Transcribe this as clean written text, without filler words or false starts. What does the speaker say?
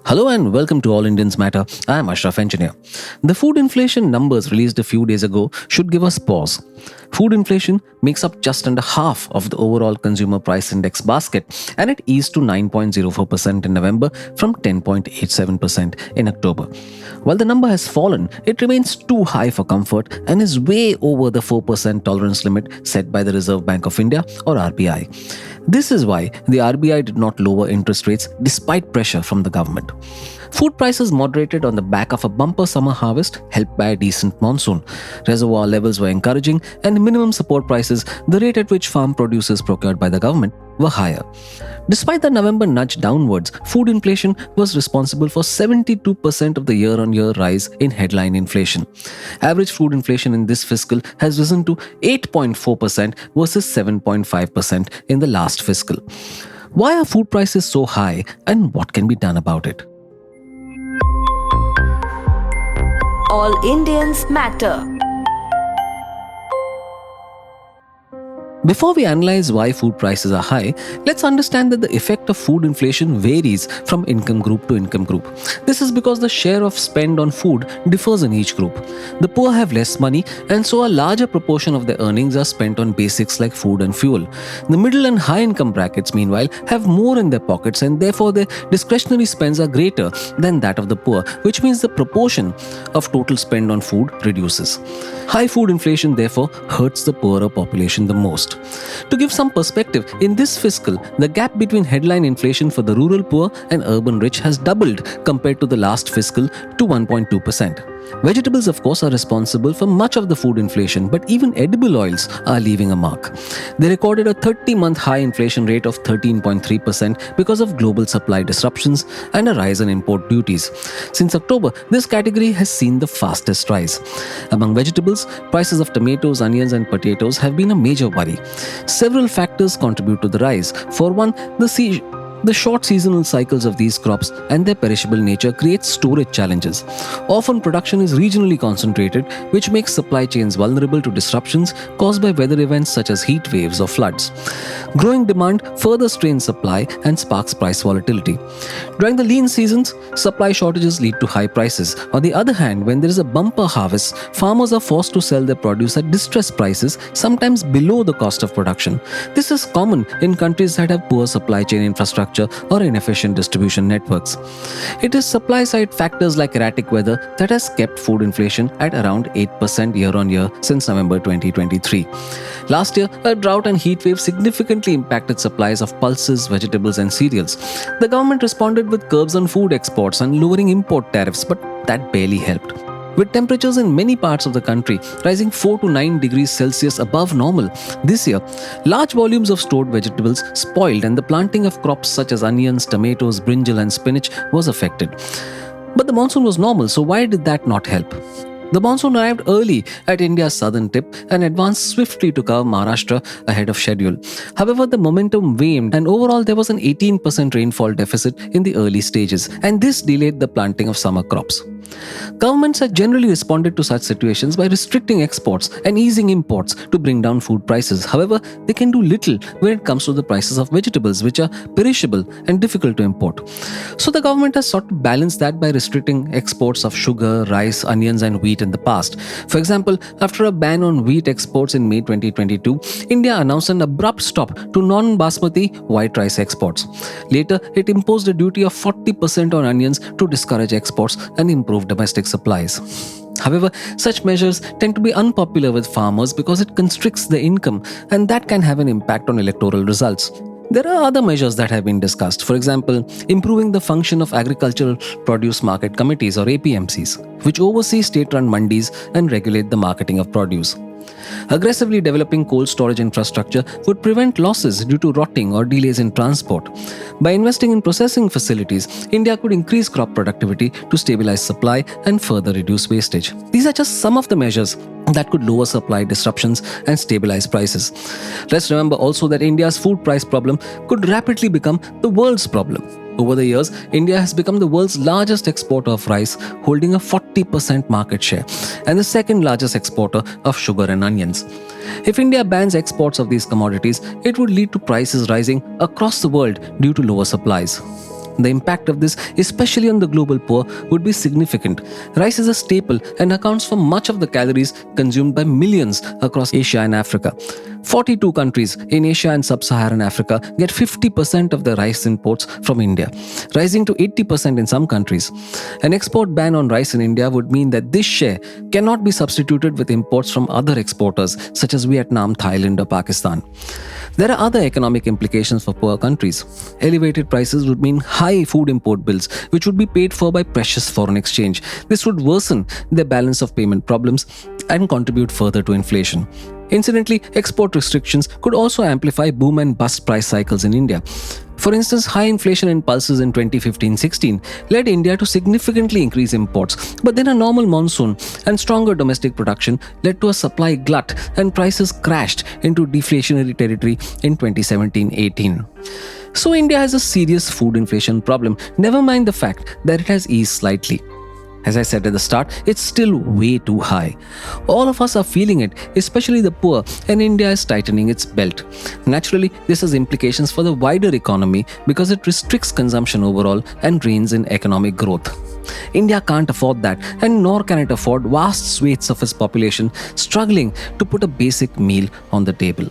Hello and welcome to All Indians Matter. I am Ashraf Engineer. The food inflation numbers released a few days ago should give us pause. Food inflation makes up just under half of the overall consumer price index basket, and it eased to 9.04% in November from 10.87% in October. While the number has fallen, it remains too high for comfort and is way over the 4% tolerance limit set by the Reserve Bank of India or RBI. This is why the RBI did not lower interest rates despite pressure from the government. Food prices moderated on the back of a bumper summer harvest helped by a decent monsoon. Reservoir levels were encouraging, and minimum support prices, the rate at which farm produce procured by the government, were higher. Despite the November nudge downwards, food inflation was responsible for 72% of the year-on-year rise in headline inflation. Average food inflation in this fiscal has risen to 8.4% versus 7.5% in the last fiscal. Why are food prices so high, and what can be done about it? All Indians matter. Before we analyze why food prices are high, let's understand that the effect of food inflation varies from income group to income group. This is because the share of spend on food differs in each group. The poor have less money, and so a larger proportion of their earnings are spent on basics like food and fuel. The middle and high income brackets, meanwhile, have more in their pockets, and therefore their discretionary spends are greater than that of the poor, which means the proportion of total spend on food reduces. High food inflation, therefore, hurts the poorer population the most. To give some perspective, in this fiscal, the gap between headline inflation for the rural poor and urban rich has doubled compared to the last fiscal to 1.2%. Vegetables, of course, are responsible for much of the food inflation, but even edible oils are leaving a mark. They recorded a 30-month high inflation rate of 13.3% because of global supply disruptions and a rise in import duties. Since October, this category has seen the fastest rise. Among vegetables, prices of tomatoes, onions, and potatoes have been a major worry. Several factors contribute to the rise. For one, the short seasonal cycles of these crops and their perishable nature create storage challenges. Often production is regionally concentrated, which makes supply chains vulnerable to disruptions caused by weather events such as heat waves or floods. Growing demand further strains supply and sparks price volatility. During the lean seasons, supply shortages lead to high prices. On the other hand, when there is a bumper harvest, farmers are forced to sell their produce at distressed prices, sometimes below the cost of production. This is common in countries that have poor supply chain infrastructure or inefficient distribution networks. It is supply-side factors like erratic weather that has kept food inflation at around 8% year-on-year since November 2023. Last year, a drought and heat wave significantly impacted supplies of pulses, vegetables, and cereals. The government responded with curbs on food exports and lowering import tariffs, but that barely helped. With temperatures in many parts of the country rising 4 to 9 degrees Celsius above normal this year, large volumes of stored vegetables spoiled and the planting of crops such as onions, tomatoes, brinjal and spinach was affected. But the monsoon was normal, so why did that not help? The monsoon arrived early at India's southern tip and advanced swiftly to cover Maharashtra ahead of schedule. However, the momentum waned and overall there was an 18% rainfall deficit in the early stages, and this delayed the planting of summer crops. Governments have generally responded to such situations by restricting exports and easing imports to bring down food prices. However, they can do little when it comes to the prices of vegetables, which are perishable and difficult to import. So the government has sought to balance that by restricting exports of sugar, rice, onions and wheat in the past. For example, after a ban on wheat exports in May 2022, India announced an abrupt stop to non-basmati white rice exports. Later, it imposed a duty of 40% on onions to discourage exports and improve domestic supplies. However, such measures tend to be unpopular with farmers because it constricts their income, and that can have an impact on electoral results. There are other measures that have been discussed. For example, improving the function of agricultural produce market committees or APMCs, which oversee state-run mandis and regulate the marketing of produce. Aggressively developing cold storage infrastructure would prevent losses due to rotting or delays in transport. By investing in processing facilities, India could increase crop productivity to stabilize supply and further reduce wastage. These are just some of the measures that could lower supply disruptions and stabilize prices. Let's remember also that India's food price problem could rapidly become the world's problem. Over the years, India has become the world's largest exporter of rice, holding a 40% market share, and the second largest exporter of sugar and onions. If India bans exports of these commodities, it would lead to prices rising across the world due to lower supplies. The impact of this, especially on the global poor, would be significant. Rice is a staple and accounts for much of the calories consumed by millions across Asia and Africa. 42 countries in Asia and Sub-Saharan Africa get 50% of the rice imports from India, rising to 80% in some countries. An export ban on rice in India would mean that this share cannot be substituted with imports from other exporters such as Vietnam, Thailand, or Pakistan. There are other economic implications for poor countries. Elevated prices would mean high food import bills, which would be paid for by precious foreign exchange. This would worsen their balance of payment problems and contribute further to inflation. Incidentally, export restrictions could also amplify boom and bust price cycles in India. For instance, high inflation and pulses in 2015-16 led India to significantly increase imports, but then a normal monsoon and stronger domestic production led to a supply glut and prices crashed into deflationary territory in 2017-18. So India has a serious food inflation problem, never mind the fact that it has eased slightly. As I said at the start, it's still way too high. All of us are feeling it, especially the poor, and India is tightening its belt. Naturally, this has implications for the wider economy because it restricts consumption overall and reins in economic growth. India can't afford that, and nor can it afford vast swathes of its population struggling to put a basic meal on the table.